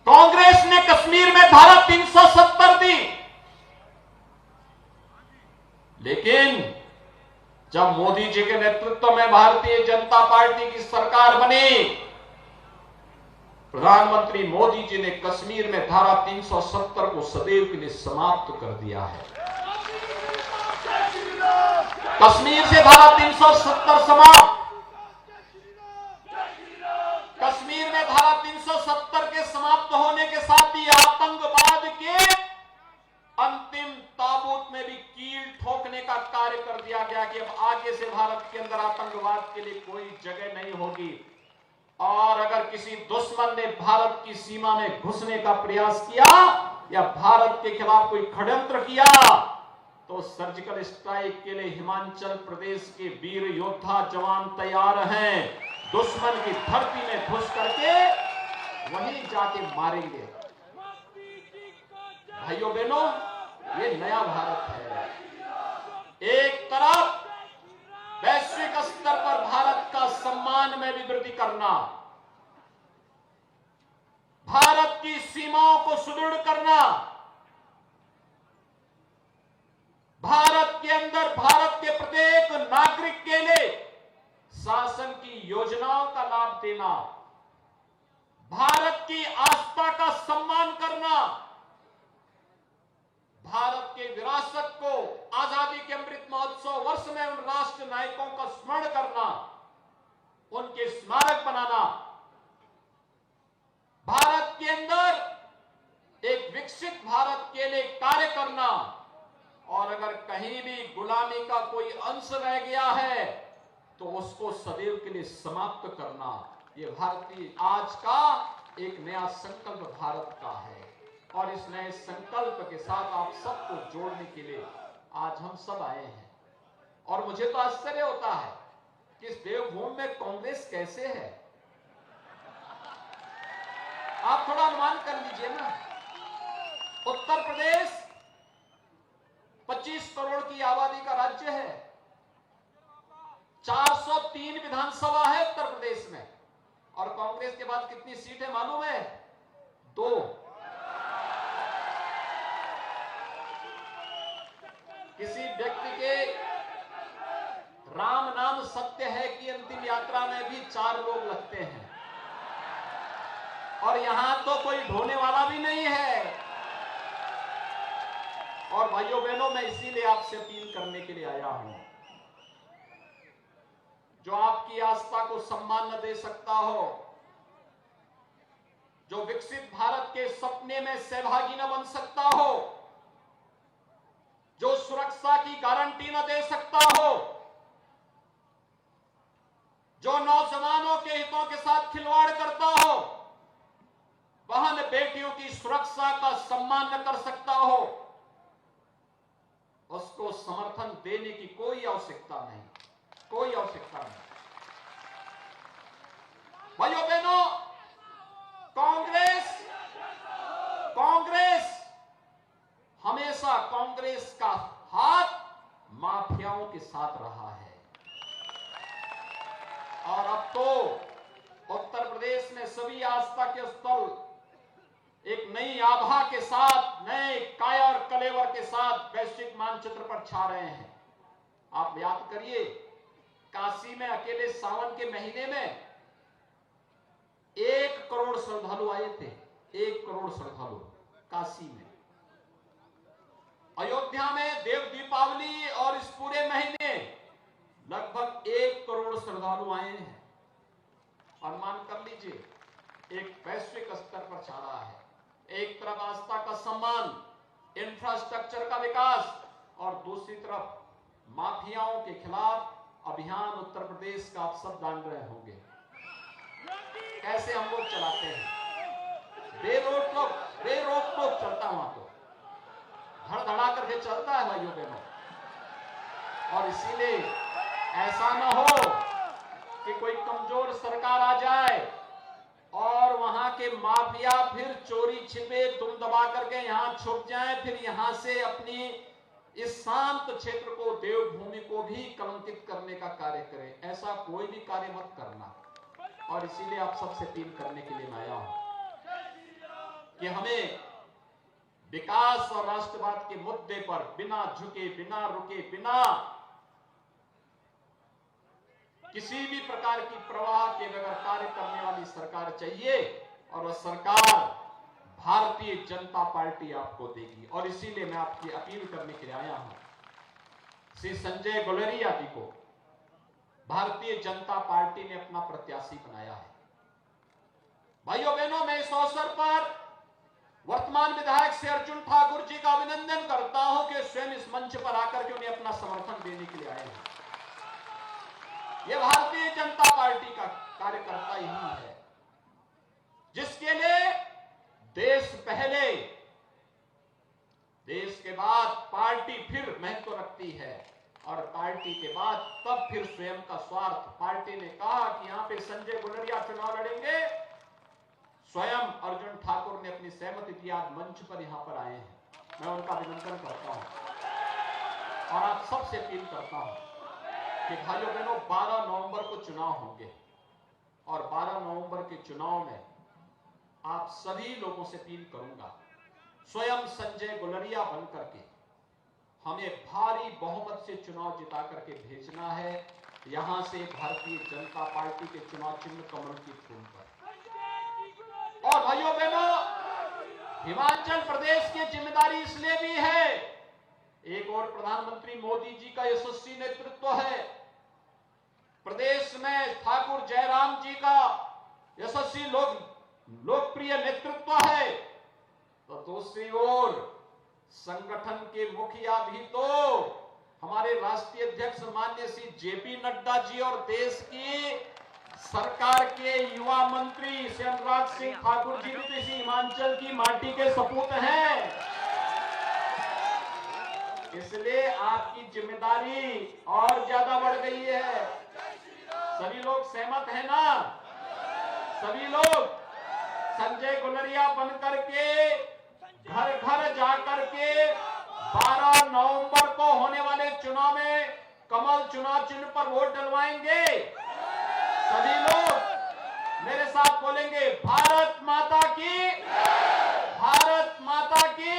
कांग्रेस ने कश्मीर में धारा 370 दी, लेकिन जब मोदी जी के नेतृत्व में भारतीय जनता पार्टी की सरकार बनी, प्रधानमंत्री मोदी जी ने कश्मीर में धारा 370 को सदैव के लिए समाप्त कर दिया है। कश्मीर से धारा 370 समाप्त। कश्मीर में धारा 370 के समाप्त होने के साथ ही आतंकवाद के अंतिम ताबूत में भी कील ठोकने का कार्य कर दिया गया कि अब आगे से भारत के अंदर आतंकवाद के लिए कोई जगह नहीं होगी। और अगर किसी दुश्मन ने भारत की सीमा में घुसने का प्रयास किया या भारत के खिलाफ कोई षड्यंत्र किया, तो सर्जिकल स्ट्राइक के लिए हिमाचल प्रदेश के वीर योद्धा जवान तैयार हैं। दुश्मन की धरती में घुस करके वहीं जाके मारेंगे। भाइयों बहनों, ये नया भारत है। एक तरफ वैश्विक स्तर पर भारत का सम्मान में भी वृद्धि करना, भारत की सीमाओं को सुदृढ़ करना, भारत के अंदर भारत के प्रत्येक नागरिक के लिए शासन की योजनाओं का लाभ देना, भारत की आस्था का सम्मान करना, भारत के विरासत को आजादी के अमृत महोत्सव वर्ष में उन राष्ट्र नायकों का स्मरण करना, उनके स्मारक बनाना, भारत के अंदर एक विकसित भारत के लिए कार्य करना, और अगर कहीं भी गुलामी का कोई अंश रह गया है तो उसको सदैव के लिए समाप्त करना। ये भारतीय आज का एक नया संकल्प भारत का है, और इस नए संकल्प के साथ आप सबको जोड़ने के लिए आज हम सब आए हैं। और मुझे तो आश्चर्य होता है कि इस देवभूमि में कांग्रेस कैसे है। आप थोड़ा अनुमान कर लीजिए ना। उत्तर प्रदेश 25 करोड़ की आबादी का राज्य है, 403 विधानसभा है उत्तर प्रदेश में, और कांग्रेस के पास कितनी सीट है मालूम है? 2। किसी व्यक्ति के राम नाम सत्य है कि अंतिम यात्रा में भी 4 लोग लगते हैं, और यहां तो कोई ढोने वाला भी नहीं है। और भाइयों बहनों, मैं इसीलिए आपसे अपील करने के लिए आया हूं, जो आपकी आस्था को सम्मान न दे सकता हो, जो विकसित भारत के सपने में सहभागी न बन सकता हो, जो सुरक्षा की गारंटी न दे सकता हो, जो नौजवानों के हितों के साथ खिलवाड़ करता हो, बहन बेटियों की सुरक्षा का सम्मान न कर सकता हो, उसको समर्थन देने की कोई आवश्यकता नहीं, कोई आवश्यकता नहीं। भाइयों बहनों, कांग्रेस हमेशा कांग्रेस का हाथ माफियाओं के साथ रहा है, और अब तो उत्तर प्रदेश में सभी आस्था के स्थल एक नई आभा के साथ, नए काया और कलेवर के साथ वैश्विक मानचित्र पर छा रहे हैं। आप याद करिए, काशी में अकेले सावन के महीने में 1 करोड़ श्रद्धालु आए थे। 1 करोड़ श्रद्धालु काशी में। अयोध्या में देव दीपावली और इस पूरे महीने लगभग 1 करोड़ श्रद्धालु आए हैं। अनुमान कर लीजिए, एक वैश्विक स्तर पर छा रहा है। एक तरफ आस्था का सम्मान, इंफ्रास्ट्रक्चर का विकास, और दूसरी तरफ माफियाओं के खिलाफ अभियान उत्तर प्रदेश का आप सब जान रहे होंगे कैसे हम लोग चलाते हैं। बेरोक टोक चलता, वहां तो धड़धड़ा करके चलता है भाइयों बहनों। और इसीलिए ऐसा न हो कि कोई कमजोर सरकार आ जाए और वहां के माफिया फिर चोरी छिपे दुम दबा करके यहां छुप जाए, फिर यहां से अपनी इस शांत क्षेत्र को, देवभूमि को भी कलंकित करने का कार्य करें। ऐसा कोई भी कार्य मत करना। और इसीलिए आप सबसे अपील करने के लिए मैं आया हूं। कि हमें विकास और राष्ट्रवाद के मुद्दे पर बिना झुके, बिना रुके, बिना किसी भी प्रकार की प्रवाह के बगैर कार्य करने वाली सरकार चाहिए, और वह सरकार भारतीय जनता पार्टी आपको देगी। और इसीलिए मैं आपकी अपील करने के लिए आया हूं, श्री संजय गुलेरिया जी को भारतीय जनता पार्टी ने अपना प्रत्याशी बनाया है। भाइयों बहनों, मैं इस अवसर पर वर्तमान विधायक श्री अर्जुन ठाकुर जी का अभिनंदन करता हूं कि स्वयं इस मंच पर आकर के उन्हें अपना समर्थन देने के लिए आए हैं। यह भारतीय जनता पार्टी का कार्यकर्ता ही है, जिसके लिए देश पहले, देश के बाद पार्टी फिर महत्व रखती है, और पार्टी के बाद तब फिर स्वयं का स्वार्थ। पार्टी ने कहा कि यहां पे संजय गुलेरिया चुनाव लड़ेंगे, स्वयं अर्जुन ठाकुर ने अपनी सहमति दी, आज मंच पर यहां पर आए हैं। मैं उनका अभिनंदन करता हूं और आप सबसे अपील करता हूं कि भाइयों बहनों, 12 नवंबर को चुनाव होंगे, और 12 नवंबर के चुनाव में आप सभी लोगों से अपील करूंगा, स्वयं संजय गुलेरिया बनकर के हमें भारी बहुमत से चुनाव जिता करके भेजना है यहां से भारतीय जनता पार्टी के चुनाव चिन्ह कमल की फूल पर। और भाइयों बहनों, हिमाचल प्रदेश की जिम्मेदारी इसलिए भी है, एक और प्रधानमंत्री मोदी जी का यशस्वी नेतृत्व है, प्रदेश में ठाकुर जयराम जी का यशस्वी लोकप्रिय नेतृत्व है, तो दूसरी ओर संगठन के मुखिया भी तो हमारे राष्ट्रीय अध्यक्ष माननीय श्री जेपी नड्डा जी और देश की सरकार के युवा मंत्री श्री अनुराग सिंह ठाकुर जी भी तो इसी हिमाचल की माटी के सपूत हैं। इसलिए आपकी जिम्मेदारी और ज्यादा बढ़ गई है। सभी लोग सहमत हैं ना? सभी लोग संजय गुलेरिया बनकर के घर घर जाकर के 12 नवंबर को होने वाले चुनाव में कमल चुनाव चिन्ह पर वोट डलवाएंगे। सभी लोग मेरे साथ बोलेंगे, भारत माता की, भारत माता की।